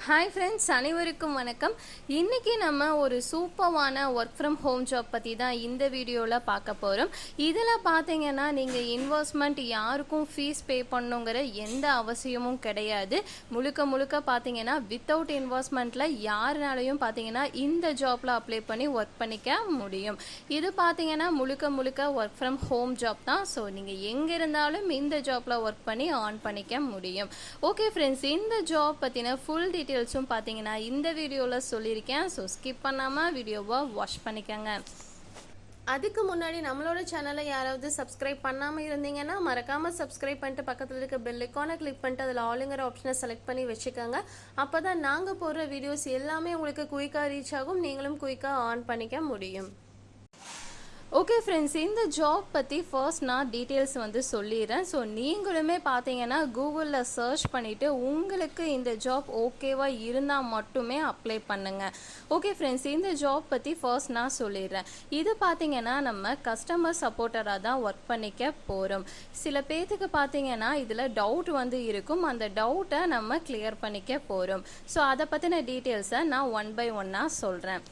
Hi friends, அனைவருக்கும் வணக்கம். இன்றைக்கி நம்ம ஒரு சூப்பரான ஒர்க் ஃப்ரம் ஹோம் ஜாப் பற்றி தான் இந்த வீடியோவில் பார்க்க போகிறோம். இதில் பார்த்தீங்கன்னா நீங்கள் இன்வெஸ்ட்மெண்ட் யாருக்கும் ஃபீஸ் பே பண்ணுங்கிற எந்த அவசியமும் கிடையாது. முழுக்க பார்த்தீங்கன்னா வித்தவுட் இன்வெஸ்ட்மெண்ட்டில் யாருனாலையும் பார்த்தீங்கன்னா இந்த ஜாப்பில் அப்ளை பண்ணி ஒர்க் பண்ணிக்க முடியும். இது பார்த்தீங்கன்னா முழுக்க ஒர்க் ஃப்ரம் ஹோம் ஜாப் தான். ஸோ நீங்கள் எங்கே இருந்தாலும் இந்த ஜாப்பில் ஒர்க் பண்ணி ஆன் பண்ணிக்க முடியும். ஓகே ஃப்ரெண்ட்ஸ், இந்த ஜாப் பற்றின ஃபுல் டீட்டெயில்ஸும் பார்த்தீங்கன்னா இந்த வீடியோவில் சொல்லியிருக்கேன். ஸோ ஸ்கிப் பண்ணாமல் வீடியோவை வாட்ச் பண்ணிக்கோங்க. அதுக்கு முன்னாடி நம்மளோட சேனலை யாராவது சப்ஸ்கிரைப் பண்ணாமல் இருந்தீங்கன்னா மறக்காமல் சப்ஸ்கிரைப் பண்ணிட்டு பக்கத்தில் இருக்க பெல் ஐக்கானை கிளிக் பண்ணிட்டு அதில் ஆளுங்கிற ஆப்ஷனை செலக்ட் பண்ணி வச்சுக்கோங்க. அப்போ தான் நாங்கள் போடுற வீடியோஸ் எல்லாமே உங்களுக்கு குயிக்காக ரீச் ஆகும், நீங்களும் குயிக்காக ஆன் பண்ணிக்க முடியும். ஓகே ஃப்ரெண்ட்ஸ், இந்த ஜாப் பற்றி ஃபர்ஸ்ட் நான் டீட்டெயில்ஸ் சொல்லிடுறேன். ஸோ நீங்களுமே பார்த்தீங்கன்னா கூகுளில் சர்ச் பண்ணிவிட்டு உங்களுக்கு இந்த ஜாப் ஓகேவாக இருந்தால் மட்டுமே அப்ளை பண்ணுங்கள். ஓகே ஃப்ரெண்ட்ஸ், இந்த ஜாப் பற்றி ஃபர்ஸ்ட் நான் சொல்லிடுறேன். இது பார்த்தீங்கன்னா நம்ம கஸ்டமர் சப்போர்ட்டராக தான் ஒர்க் பண்ணிக்க போகிறோம். சில பேர்த்துக்கு பார்த்தீங்கன்னா இதில் டவுட் இருக்கும். அந்த டவுட்டை நம்ம கிளியர் பண்ணிக்க போகிறோம். ஸோ அதை பற்றின டீட்டெயில்ஸை நான் ஒன் பை ஒன்னாக சொல்கிறேன்.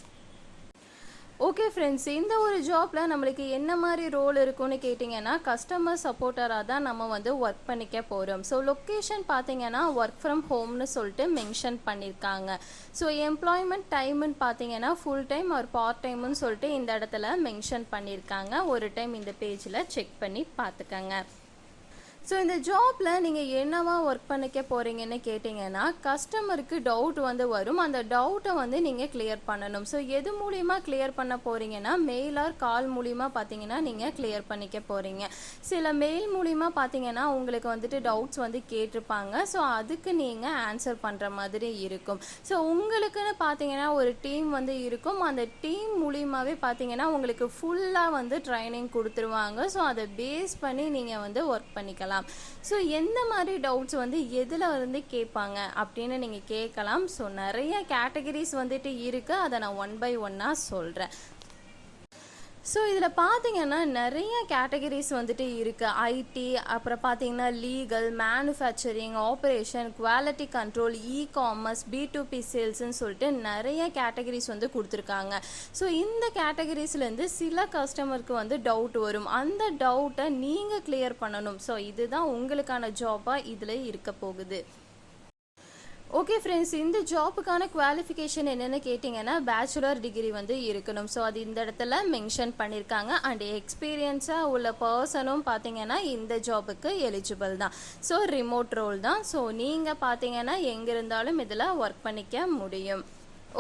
ஓகே ஃப்ரெண்ட்ஸ், இந்த ஒரு ஜாப்பில் நம்மளுக்கு என்ன மாதிரி ரோல் இருக்குன்னு கேட்டிங்கன்னா கஸ்டமர் சப்போர்ட்டராக தான் நம்ம ஒர்க் பண்ணிக்க போகிறோம். ஸோ லொக்கேஷன் பார்த்தீங்கன்னா ஒர்க் ஃப்ரம் ஹோம்னு சொல்லிட்டு மென்ஷன் பண்ணியிருக்காங்க. ஸோ எம்ப்ளாய்மெண்ட் டைம்னு பார்த்தீங்கன்னா ஃபுல் டைம் ஒரு பார்ட் டைம்னு சொல்லிட்டு இந்த இடத்துல மென்ஷன் பண்ணியிருக்காங்க. ஒரு டைம் இந்த பேஜில் செக் பண்ணி பார்த்துக்கங்க. ஸோ இந்த ஜாப்பில் நீங்கள் என்னவா ஒர்க் பண்ணிக்க போகிறீங்கன்னு கேட்டிங்கன்னா கஸ்டமருக்கு டவுட் வரும். அந்த டவுட்டை நீங்கள் கிளியர் பண்ணணும். ஸோ எது மூலிமா கிளியர் பண்ண போகிறீங்கன்னா மெயில் ஆர் கால் மூலிமா பார்த்தீங்கன்னா நீங்கள் கிளியர் பண்ணிக்க போகிறீங்க. சில மெயில் மூலிமா பார்த்தீங்கன்னா உங்களுக்கு டவுட்ஸ் கேட்டிருப்பாங்க. ஸோ அதுக்கு நீங்கள் ஆன்சர் பண்ணுற மாதிரி இருக்கும். ஸோ உங்களுக்குன்னு பார்த்தீங்கன்னா ஒரு டீம் இருக்கும். அந்த டீம் மூலிமாவே பார்த்தீங்கன்னா உங்களுக்கு ஃபுல்லாக ட்ரைனிங் கொடுத்துருவாங்க. ஸோ அதை பேஸ் பண்ணி நீங்கள் ஒர்க் பண்ணிக்கலாம். ஸோ எந்த மாதிரி டவுட்ஸ் எதில் கேட்பாங்க அப்படின்னு நீங்கள் கேட்கலாம். ஸோ நிறைய கேட்டகரிஸ் இருக்குது. அதை நான் ஒன் பை ஒன்னாக சொல்கிறேன். ஸோ இதில் பார்த்தீங்கன்னா நிறைய கேட்டகரிஸ் இருக்குது. ஐடி, அப்புறம் பார்த்தீங்கன்னா legal, manufacturing, operation, quality control, e-commerce, B2B சேல்ஸ்ன்னு சொல்லிட்டு நிறைய கேட்டகரிஸ் கொடுத்துருக்காங்க. ஸோ இந்த கேட்டகரிஸ்லேருந்து சில கஸ்டமருக்கு டவுட் வரும். அந்த டவுட்டை நீங்கள் கிளியர் பண்ணணும். ஸோ இதுதான் உங்களுக்கான ஜாபாக இதில் இருக்க போகுது. ஓகே ஃப்ரெண்ட்ஸ், இந்த ஜாப்புக்கான குவாலிஃபிகேஷன் என்னென்னு கேட்டிங்கன்னா பேச்சுலர் டிகிரி இருக்கணும். ஸோ அது இந்த இடத்துல மென்ஷன் பண்ணியிருக்காங்க. அண்ட் எக்ஸ்பீரியன்ஸாக உள்ள பர்சனும் பார்த்தீங்கன்னா இந்த ஜாபுக்கு எலிஜிபிள் தான். ஸோ ரிமோட் ரோல் தான். ஸோ நீங்கள் பார்த்தீங்கன்னா எங்கே இருந்தாலும் இதில் ஒர்க் பண்ணிக்க முடியும்.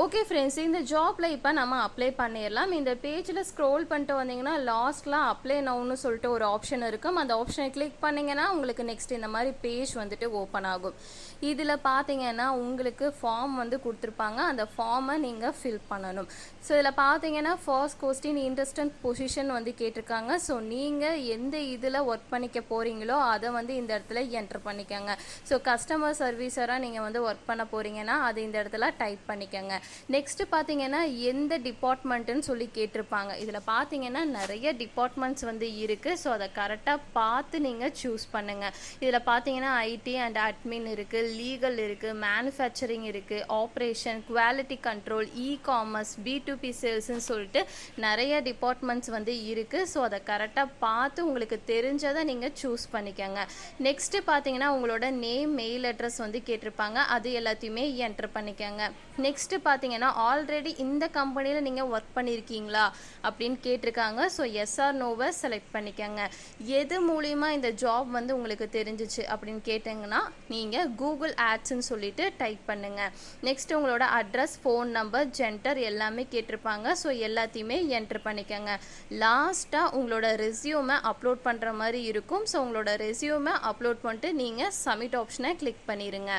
ஓகே ஃப்ரெண்ட்ஸ், இந்த ஜாப்பில் இப்போ நம்ம அப்ளை பண்ணிடலாம். இந்த பேஜில் ஸ்க்ரோல் பண்ணிட்டு வந்தீங்கன்னா லாஸ்ட்டில் அப்ளை நவுன்னு சொல்லிட்டு ஒரு ஆப்ஷன் இருக்கும். அந்த ஆப்ஷனை கிளிக் பண்ணிங்கன்னா உங்களுக்கு நெக்ஸ்ட் இந்த மாதிரி பேஜ் ஓப்பன் ஆகும். இதில் பார்த்தீங்கன்னா உங்களுக்கு ஃபார்ம் கொடுத்துருப்பாங்க. அந்த ஃபார்மை நீங்கள் ஃபில் பண்ணணும். ஸோ இதில் பார்த்தீங்கன்னா ஃபர்ஸ்ட் கொஸ்டின் இன்ட்ரெஸ்டட் பொசிஷன் கேட்டிருக்காங்க. ஸோ நீங்கள் எந்த இதில் ஒர்க் பண்ணிக்க போகிறீங்களோ அதை இந்த இடத்துல என்டர் பண்ணிக்கோங்க. ஸோ கஸ்டமர் சர்வீஸராக நீங்கள் ஒர்க் பண்ண போகிறீங்கன்னா அது இந்த இடத்துல டைப் பண்ணிக்கோங்க. நெக்ஸ்ட் பார்த்தீங்கன்னா எந்த டிபார்ட்மெண்ட்டுன்னு சொல்லி கேட்டிருப்பாங்க. இதில் பார்த்தீங்கன்னா நிறைய டிபார்ட்மெண்ட்ஸ் இருக்குது. ஸோ அதை கரெக்டாக பார்த்து நீங்கள் சூஸ் பண்ணுங்கள். இதில் பார்த்தீங்கன்னா ஐடி அண்ட் அட்மின் இருக்குது, லீகல் இருக்குது, மேனுஃபேக்சரிங் இருக்குது, operation, quality control, e-commerce, B2B சேல்ஸ்ன்னு சொல்லிட்டு நிறைய டிபார்ட்மெண்ட்ஸ் இருக்குது. ஸோ அதை கரெக்டாக பார்த்து உங்களுக்கு தெரிஞ்சதை நீங்கள் சூஸ் பண்ணிக்கோங்க. நெக்ஸ்ட்டு பார்த்தீங்கன்னா உங்களோட நேம், மெயில் அட்ரஸ் கேட்டிருப்பாங்க. அது எல்லாத்தையுமே என்டர் பண்ணிக்கோங்க. நெக்ஸ்ட்டு பார்த்தீங்கன்னா ஆல்ரெடி இந்த கம்பெனியில் நீங்கள் ஒர்க் பண்ணியிருக்கீங்களா அப்படின்னு கேட்டிருக்காங்க. ஸோ எஸ் ஆர் நோவை செலக்ட் பண்ணிக்கோங்க. எது மூலிமா இந்த ஜாப் உங்களுக்கு தெரிஞ்சிச்சு அப்படின்னு கேட்டிங்கன்னா நீங்கள் கூகுள் ஆட்ஸ்ன்னு சொல்லிட்டு டைப் பண்ணுங்கள். நெக்ஸ்ட் உங்களோட அட்ரஸ், ஃபோன் நம்பர், ஜெண்டர் எல்லாமே கேட்டிருப்பாங்க. ஸோ எல்லாத்தையுமே என்ட்ரு பண்ணிக்கோங்க. லாஸ்ட்டாக உங்களோட ரெஸ்யூமை அப்லோட் பண்ணுற மாதிரி இருக்கும். ஸோ உங்களோட ரெஸ்யூமை அப்லோட் பண்ணிட்டு நீங்கள் சப்மிட் ஆப்ஷனை கிளிக் பண்ணிடுங்க.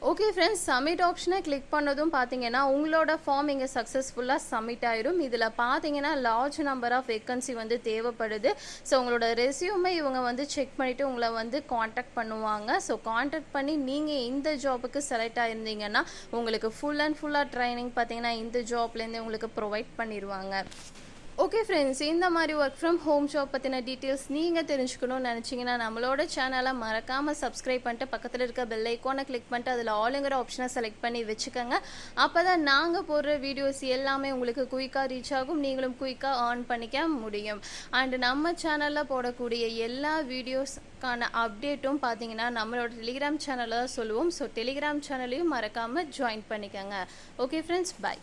ஓகே ஃப்ரெண்ட்ஸ், சப்மிட் ஆப்ஷனை கிளிக் பண்ணதும் பார்த்தீங்கன்னா உங்களோட ஃபார்ம் இங்கே சக்ஸஸ்ஃபுல்லாக சப்மிட் ஆயிரும். இதில் பார்த்தீங்கன்னா லார்ஜ் நம்பர் ஆஃப் வேக்கன்சி தேவைப்படுது. ஸோ உங்களோட ரெஸ்யூமை இவங்க செக் பண்ணிவிட்டு உங்களை காண்டாக்ட் பண்ணுவாங்க. ஸோ காண்டாக்ட் பண்ணி நீங்கள் இந்த ஜாபுக்கு செலக்ட் ஆகிருந்தீங்கன்னா உங்களுக்கு ஃபுல்லாக ட்ரைனிங் பார்த்தீங்கன்னா இந்த ஜாப்லேருந்து உங்களுக்கு ப்ரொவைட் பண்ணிடுவாங்க. ஓகே ஃப்ரெண்ட்ஸ், இந்த மாதிரி ஒர்க் ஃப்ரம் ஹோம் ஜாப் பற்றின டீட்டெயில்ஸ் நீங்கள் தெரிஞ்சுக்கணும்னு நினச்சிங்கன்னா நம்மளோட சேனலை மறக்காமல் சப்ஸ்கிரைப் பண்ணிட்டு பக்கத்தில் இருக்க பெல் ஐக்கானை கிளிக் பண்ணிட்டு அதில் ஆளுங்கிற ஆப்ஷனை செலக்ட் பண்ணி வச்சுக்கோங்க. அப்போ தான் நாங்கள் போடுற வீடியோஸ் எல்லாமே உங்களுக்கு குயிக்காக ரீச் ஆகும், நீங்களும் குயிக்காக ஏர்ன் பண்ணிக்க முடியும். அண்ட் நம்ம சேனலில் போடக்கூடிய எல்லா வீடியோஸ்க்கான அப்டேட்டும் பார்த்தீங்கன்னா நம்மளோட டெலிகிராம் சேனலில் சொல்லுவோம். ஸோ டெலிகிராம் சேனலையும் மறக்காமல் ஜாயின் பண்ணிக்கோங்க. Okay friends, by.